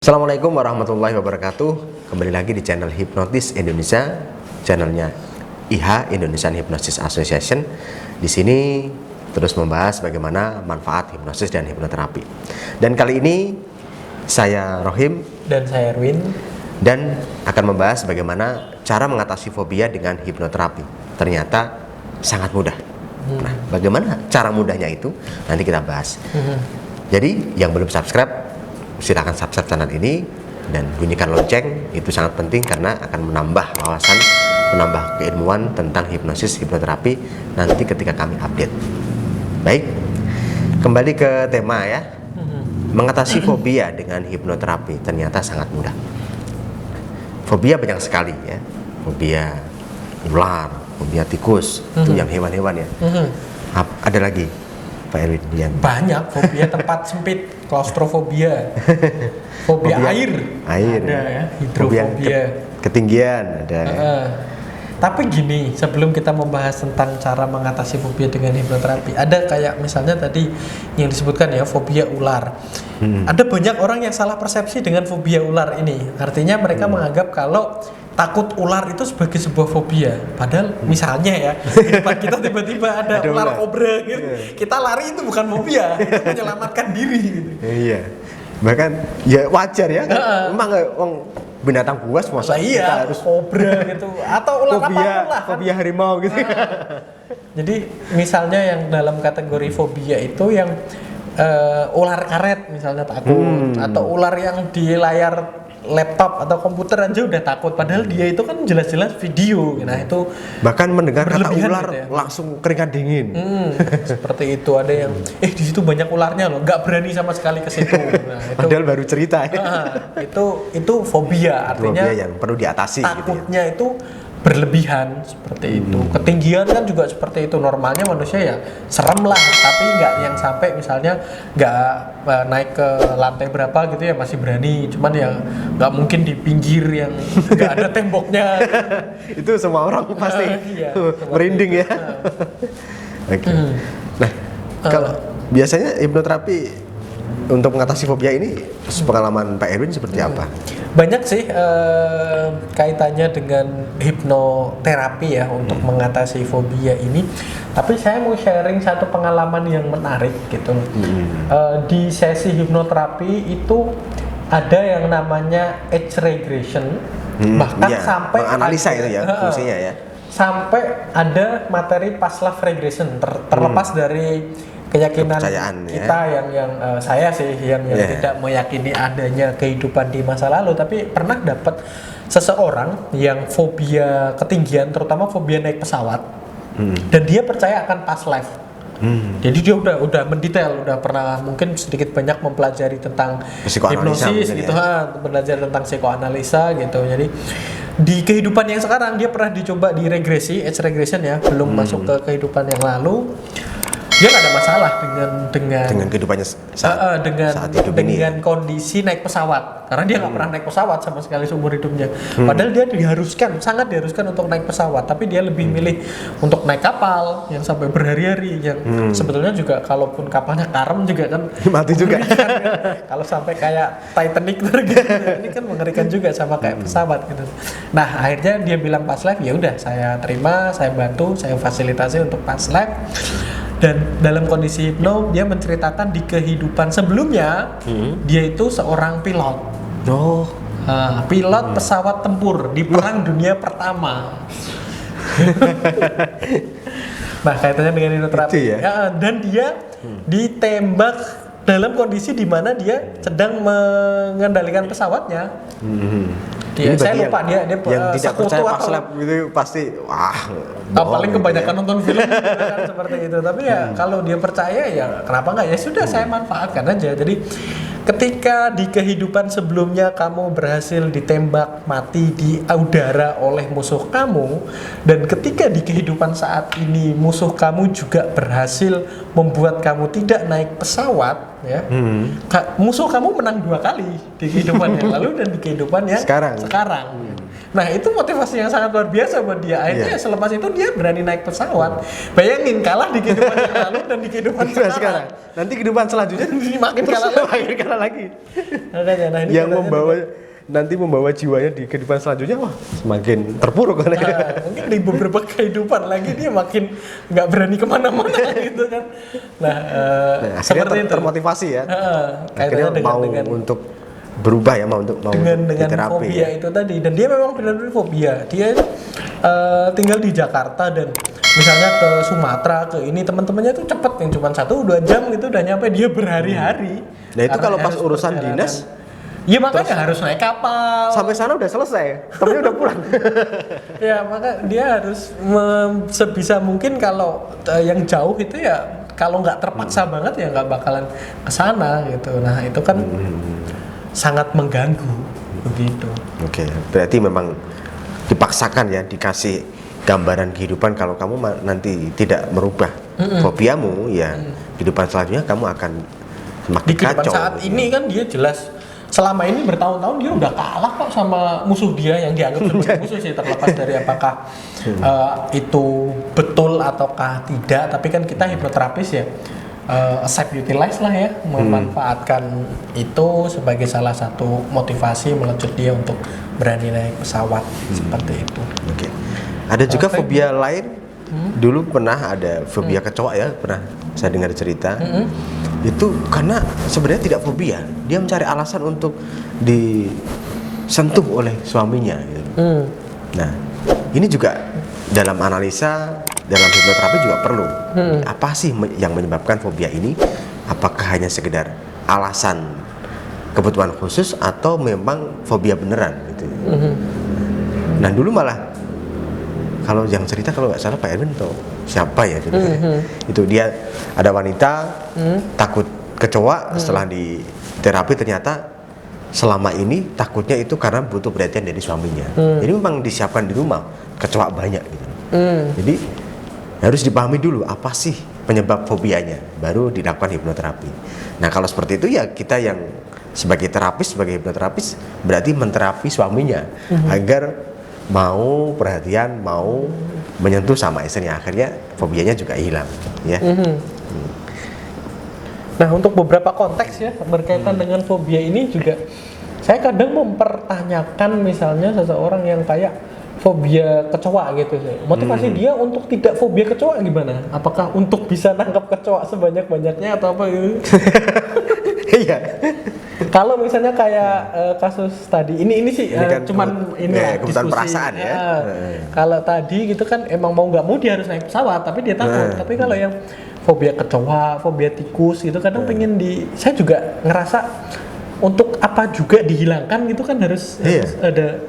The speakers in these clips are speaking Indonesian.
Assalamualaikum warahmatullahi wabarakatuh. Kembali lagi di channel Hipnotis Indonesia, channelnya IH Indonesian Hypnosis Association. Di sini terus membahas bagaimana manfaat hipnosis dan hipnoterapi. Dan kali ini saya Rohim dan saya Erwin dan akan membahas bagaimana cara mengatasi fobia dengan hipnoterapi. Ternyata sangat mudah. Nah, bagaimana cara mudahnya itu nanti kita bahas. Jadi yang belum subscribe, silakan subscribe channel ini dan bunyikan lonceng, itu sangat penting karena akan menambah wawasan, menambah keilmuan tentang hipnosis, hipnoterapi nanti ketika kami update. Baik, kembali ke tema ya. Mengatasi fobia dengan hipnoterapi ternyata sangat mudah. Fobia banyak sekali ya. Fobia ular, fobia tikus, itu yang hewan-hewan ya. Ada lagi Pak Erwin yang banyak fobia tempat sempit, klaustrofobia, fobia air ada ya, hidrofobia, ketinggian ada. Tapi gini, sebelum kita membahas tentang cara mengatasi fobia dengan hipnoterapi, ada kayak misalnya tadi yang disebutkan ya, fobia ular. Ada banyak orang yang salah persepsi dengan fobia ular ini. Artinya mereka menganggap kalau takut ular itu sebagai sebuah fobia. Padahal misalnya ya, di depan kita tiba-tiba ada ular kobra gitu. Kita lari itu bukan fobia, itu menyelamatkan diri gitu. Iya. Bahkan ya wajar ya kan. Emang binatang buas masa iya, kita harus kobra gitu atau ular apapun lah. Fobia harimau gitu. Jadi misalnya yang dalam kategori fobia itu yang ular karet misalnya takut, atau ular yang di layar laptop atau komputer aja udah takut, padahal dia itu kan jelas-jelas video. Nah itu bahkan mendengar kata ular gitu ya, langsung keringat dingin. Seperti itu. Ada yang di situ banyak ularnya loh, nggak berani sama sekali ke situ. Nah, itu, padahal baru cerita ya. Itu fobia, artinya fobia yang perlu diatasi. takutnya gitu ya. itu berlebihan seperti itu. Ketinggian kan juga seperti itu. Normalnya manusia ya serem lah, tapi nggak yang sampai misalnya nggak naik ke lantai berapa gitu ya masih berani. Cuman ya nggak mungkin di pinggir yang nggak ada temboknya. Itu semua orang pasti merinding ya. Oke. Nah, kalau biasanya hipnoterapi untuk mengatasi fobia ini, pengalaman Pak Erwin seperti apa? Banyak sih kaitannya dengan hipnoterapi ya untuk mengatasi fobia ini. Tapi saya mau sharing satu pengalaman yang menarik gitu. Di sesi hipnoterapi itu ada yang namanya age regression, bahkan sampai menganalisa itu ya fungsinya ya. Sampai ada materi past life regression, terlepas dari keyakinan kita yang saya sih yang tidak meyakini adanya kehidupan di masa lalu, tapi pernah dapat seseorang yang fobia ketinggian, terutama fobia naik pesawat, dan dia percaya akan past life. Jadi dia udah mendetail, udah pernah mungkin sedikit banyak mempelajari tentang hipnosis gitu, belajar tentang psikoanalisa gitu. Jadi di kehidupan yang sekarang dia pernah dicoba di regresi, age regression ya, belum masuk ke kehidupan yang lalu. Dia nggak ada masalah dengan kehidupannya saat hidup ini, dengan kondisi naik pesawat, karena dia nggak pernah naik pesawat sama sekali seumur hidupnya. Padahal dia sangat diharuskan untuk naik pesawat, tapi dia lebih milih untuk naik kapal yang sampai berhari-hari, yang sebetulnya juga kalaupun kapalnya karam juga kan mati juga. Kan? Kalau sampai kayak Titanic gitu, ini kan mengerikan juga sama kayak pesawat gitu. Nah akhirnya dia bilang past life, ya udah saya terima, saya bantu, saya fasilitasi untuk past life. Dan dalam kondisi hipno dia menceritakan di kehidupan sebelumnya dia itu seorang pilot. Pilot pesawat tempur di Perang Dunia Pertama. Nah kaitannya dengan hipnoterapi ya? Dan dia ditembak dalam kondisi di mana dia sedang mengendalikan pesawatnya. Saya lupa dia yang tidak percaya past life gitu pasti paling kebanyakan nonton film kan seperti itu. Tapi ya kalau dia percaya ya kenapa enggak, ya sudah saya manfaatkan aja. Jadi ketika di kehidupan sebelumnya kamu berhasil ditembak mati di udara oleh musuh kamu, dan ketika di kehidupan saat ini musuh kamu juga berhasil membuat kamu tidak naik pesawat, ya, musuh kamu menang 2 kali di kehidupan yang lalu dan di kehidupan yang sekarang. Nah, itu motivasi yang sangat luar biasa buat dia. Akhirnya selepas itu dia berani naik pesawat. Bayangin, kalah di kehidupan yang lalu dan di kehidupan sekarang. Nanti kehidupan selanjutnya makin kalah lagi. Makanya, nah ini yang membawa jiwanya di kehidupan selanjutnya semakin terpuruk kan. Mungkin di beberapa kehidupan lagi dia makin nggak berani kemana-mana gitu kan. Nah, akhirnya termotivasi ya. Akhirnya mau untuk berubah ya, mau dengan terapi fobia itu tadi. Dan dia memang benar-benar fobia. Dia tinggal di Jakarta dan misalnya ke Sumatera ke ini teman-temannya tuh cepet, yang cuma 1-2 jam gitu udah nyampe, dia berhari-hari. Nah itu kalau pas urusan dinas, ya makanya harus naik kapal. Sampai sana udah selesai, temennya udah pulang. Ya maka dia harus sebisa mungkin kalau yang jauh itu ya, kalau nggak terpaksa banget ya nggak bakalan kesana gitu. Nah itu kan sangat mengganggu begitu. Oke, berarti memang dipaksakan ya, dikasih gambaran kehidupan kalau kamu nanti tidak merubah fobiamu ya, kehidupan selanjutnya kamu akan semakin di kehidupan kacau. Saat ini kan dia jelas selama ini bertahun-tahun dia udah kalah kok sama musuh dia yang dianggap sebagai musuh sih, terlepas dari apakah itu betul ataukah tidak. Tapi kan kita hipnoterapis ya, accept, utilize lah ya, memanfaatkan itu sebagai salah satu motivasi melecut dia untuk berani naik pesawat seperti itu. Oke. Ada juga fobia lain. Dulu pernah ada fobia kecoa ya, pernah saya dengar cerita. Itu karena sebenarnya tidak fobia, dia mencari alasan untuk disentuh oleh suaminya gitu. Nah, ini juga dalam analisa, dalam hipnoterapi juga perlu. Apa sih yang menyebabkan fobia ini? Apakah hanya sekedar alasan kebutuhan khusus atau memang fobia beneran gitu. Nah, dulu malah kalau yang cerita, kalau nggak salah Pak Erwin atau siapa ya dulu, itu dia ada wanita takut kecoa, setelah di terapi ternyata selama ini takutnya itu karena butuh perhatian dari suaminya. Jadi memang disiapkan di rumah kecoa banyak gitu. Jadi harus dipahami dulu apa sih penyebab fobianya, baru dilakukan hipnoterapi. Nah kalau seperti itu ya kita yang sebagai terapis, sebagai hipnoterapis berarti menterapi suaminya agar mau perhatian, mau menyentuh sama istrinya, akhirnya fobianya juga hilang ya. Nah untuk beberapa konteks ya berkaitan dengan fobia ini juga saya kadang mempertanyakan, misalnya seseorang yang kayak fobia kecoa gitu sih, motivasi dia untuk tidak fobia kecoa gimana? Apakah untuk bisa nangkap kecoa sebanyak-banyaknya atau apa gitu? Iya. Kalau misalnya kayak kasus tadi ini sih kan cuman ini kebutuhan perasaan ya. Kalau tadi gitu kan emang mau nggak mau dia harus naik pesawat, tapi dia takut. Tapi kalau yang fobia kecoa, fobia tikus gitu kadang pengen saya juga ngerasa untuk apa juga dihilangkan gitu kan harus ada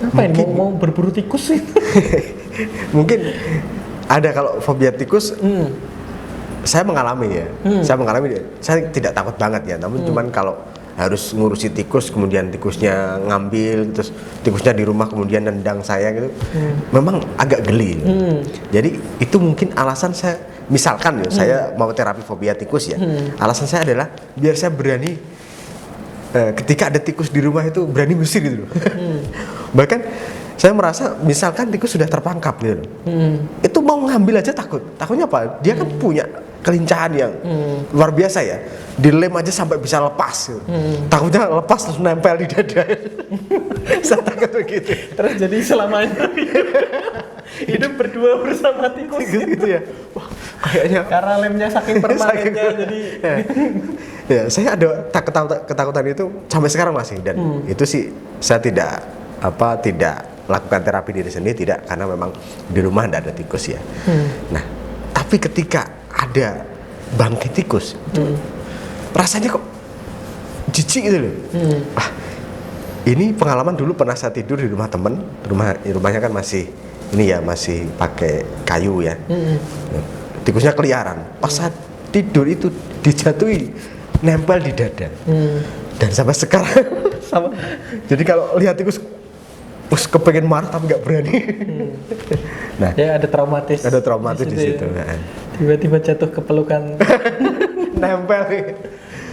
apa ini mau berburu tikus sih. Mungkin ada kalau fobia tikus. Saya mengalami ya, saya tidak takut banget ya, namun cuman kalau harus ngurusi tikus, kemudian tikusnya ngambil, terus tikusnya di rumah kemudian nendang saya gitu, memang agak geli. Jadi itu mungkin alasan saya, misalkan ya, saya mau terapi fobia tikus ya, alasan saya adalah biar saya berani ketika ada tikus di rumah itu berani ngusir gitu loh. Bahkan saya merasa misalkan tikus sudah terpangkap gitu, itu mau ngambil aja takutnya apa? Dia kan punya kelincahan yang luar biasa ya, dilem aja sampai bisa lepas gitu. Takutnya lepas terus nempel di dada. Saya takut begitu. Terus jadi selamanya hidup berdua bersama tikus gitu ya. Wah, kayaknya karena lemnya saking permanennya jadi ya, saya ada ketakutan itu sampai sekarang masih, dan itu sih saya tidak lakukan terapi diri sendiri, tidak, karena memang di rumah tidak ada tikus ya. Nah, tapi ketika ada bangkai tikus, rasanya kok jijik gitu loh. Ini pengalaman dulu pernah saya tidur di rumah temen, rumahnya kan masih pakai kayu ya. Tikusnya keliaran. Pas saat tidur itu dijatuhi, nempel di dada. Dan sampai sekarang sama. Jadi kalau lihat tikus kepengen marah tapi nggak berani. Nah, ya ada traumatis di situ. Tiba-tiba jatuh ke pelukan nempel nih.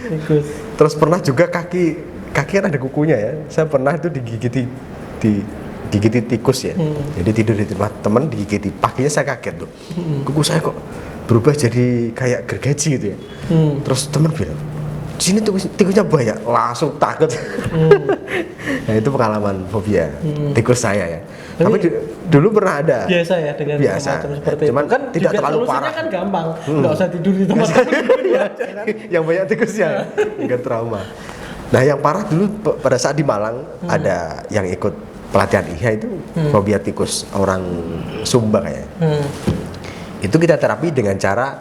tikus. Terus pernah juga kaki kan ada kukunya ya. Saya pernah itu digigiti tikus ya. Jadi tidur di tempat teman digigiti, paginya saya kaget tuh. Kuku saya kok berubah jadi kayak gergaji gitu ya. Terus teman bilang, "Sini tikusnya banyak." Langsung takut. Nah, itu pengalaman fobia tikus saya ya. Tapi dulu pernah ada. Biasa ya dengan macam seperti cuman itu. Kan tidak terlalu parah. Kan gampang. Nggak usah tidur di tempat yang banyak tikusnya, nggak trauma. Nah, yang parah dulu pada saat di Malang ada yang ikut pelatihan IHA itu fobia tikus, orang Sumba kayaknya. Itu kita terapi dengan cara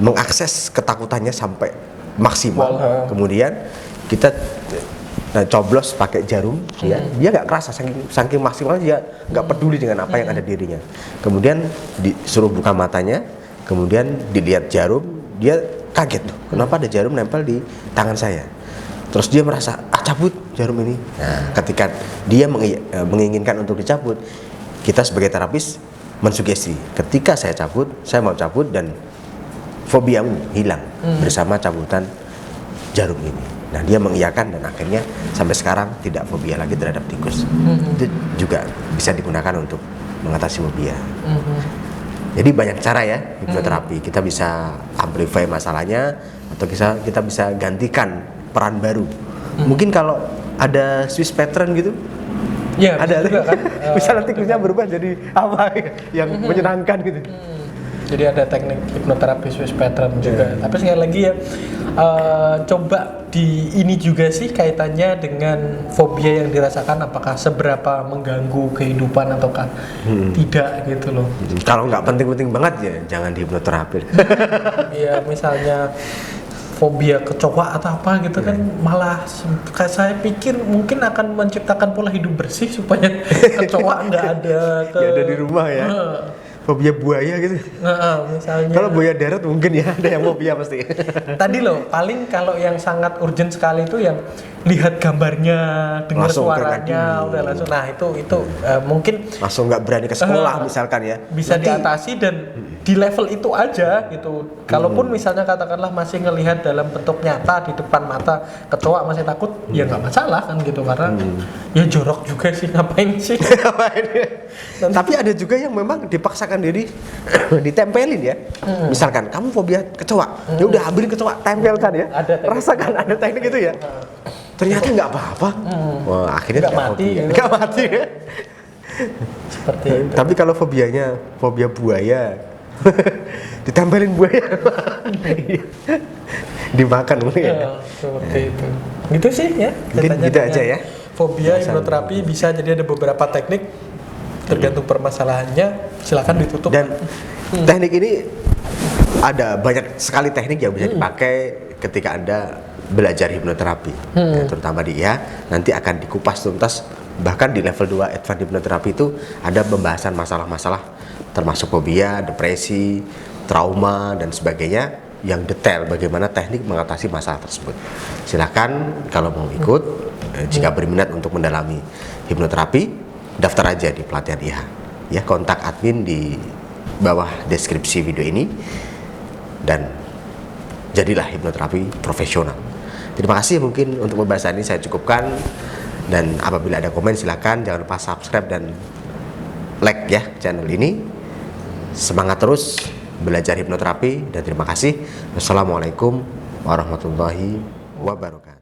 mengakses ketakutannya sampai maksimal. Kemudian kita coblos pakai jarum, dia nggak kerasa, saking maksimal dia nggak peduli dengan apa yang ada di dirinya. Kemudian disuruh buka matanya, kemudian dilihat jarum, dia kaget tuh, kenapa ada jarum nempel di tangan saya. Terus dia merasa, cabut jarum ini. Nah, ketika dia menginginkan untuk dicabut, kita sebagai terapis mensugesti, ketika saya mau cabut dan fobiamu hilang bersama cabutan jarum ini. Nah, dia mengiyakan dan akhirnya sampai sekarang tidak fobia lagi terhadap tikus. Itu juga bisa digunakan untuk mengatasi fobia. Jadi banyak cara ya hipnoterapi. Kita bisa amplify masalahnya atau kita bisa gantikan peran baru. Mungkin kalau ada Swiss pattern gitu, ya, ada juga kan. misalnya tikusnya berubah jadi apa yang menyenangkan gitu. Jadi ada teknik hipnoterapi Swiss pattern juga. Tapi sekali lagi ya, coba ini juga sih kaitannya dengan fobia yang dirasakan, apakah seberapa mengganggu kehidupan ataukah tidak gitu loh. Kalau nggak penting-penting banget ya jangan dihipnoterapi. Iya, misalnya fobia kecoa atau apa gitu kan, malah saya pikir mungkin akan menciptakan pola hidup bersih supaya kecoa nggak ada ada di rumah ya. Fobia buaya gitu. Misalnya. Kalau buaya darat mungkin ya ada yang fobia pasti. Tadi loh, paling kalau yang sangat urgent sekali itu yang lihat gambarnya, dengar suaranya, udah langsung. Nah itu mungkin langsung nggak berani ke sekolah misalkan ya. Bisa diatasi dan di level itu aja gitu. Kalaupun misalnya katakanlah masih ngelihat dalam bentuk nyata di depan mata kecoa masih takut, ya nggak masalah kan gitu, karena ya jorok juga sih, ngapain sih. Tapi ada juga yang memang dipaksakan diri ditempelin ya. Misalkan kamu fobia kecoa, ya udah ambilin kecoa, tempelkan ya. Rasakan, ada teknik itu ya. Ternyata nggak apa-apa. Wah, akhirnya nggak mati ya. Seperti itu. Tapi kalau fobianya fobia buaya, ditempelin buaya, dimakan mungkin ya. Seperti itu. Gitu sih ya. Mungkin gitu aja ya. Fobia hipnoterapi bisa, jadi ada beberapa teknik tergantung permasalahannya. Silakan ditutup. Dan teknik ini ada banyak sekali teknik yang bisa dipakai ketika Anda belajar hipnoterapi, ya, terutama di IHA nanti akan dikupas tuntas. Bahkan di level 2 advanced hipnoterapi itu ada pembahasan masalah-masalah termasuk fobia, depresi, trauma dan sebagainya yang detail bagaimana teknik mengatasi masalah tersebut. Silakan kalau mau ikut, jika berminat untuk mendalami hipnoterapi, daftar aja di pelatihan IHA. Ya, kontak admin di bawah deskripsi video ini dan jadilah hipnoterapi profesional. Terima kasih, mungkin untuk pembahasan ini saya cukupkan, dan apabila ada komen silakan, jangan lupa subscribe dan like ya channel ini. Semangat terus belajar hipnoterapi dan terima kasih. Wassalamualaikum warahmatullahi wabarakatuh.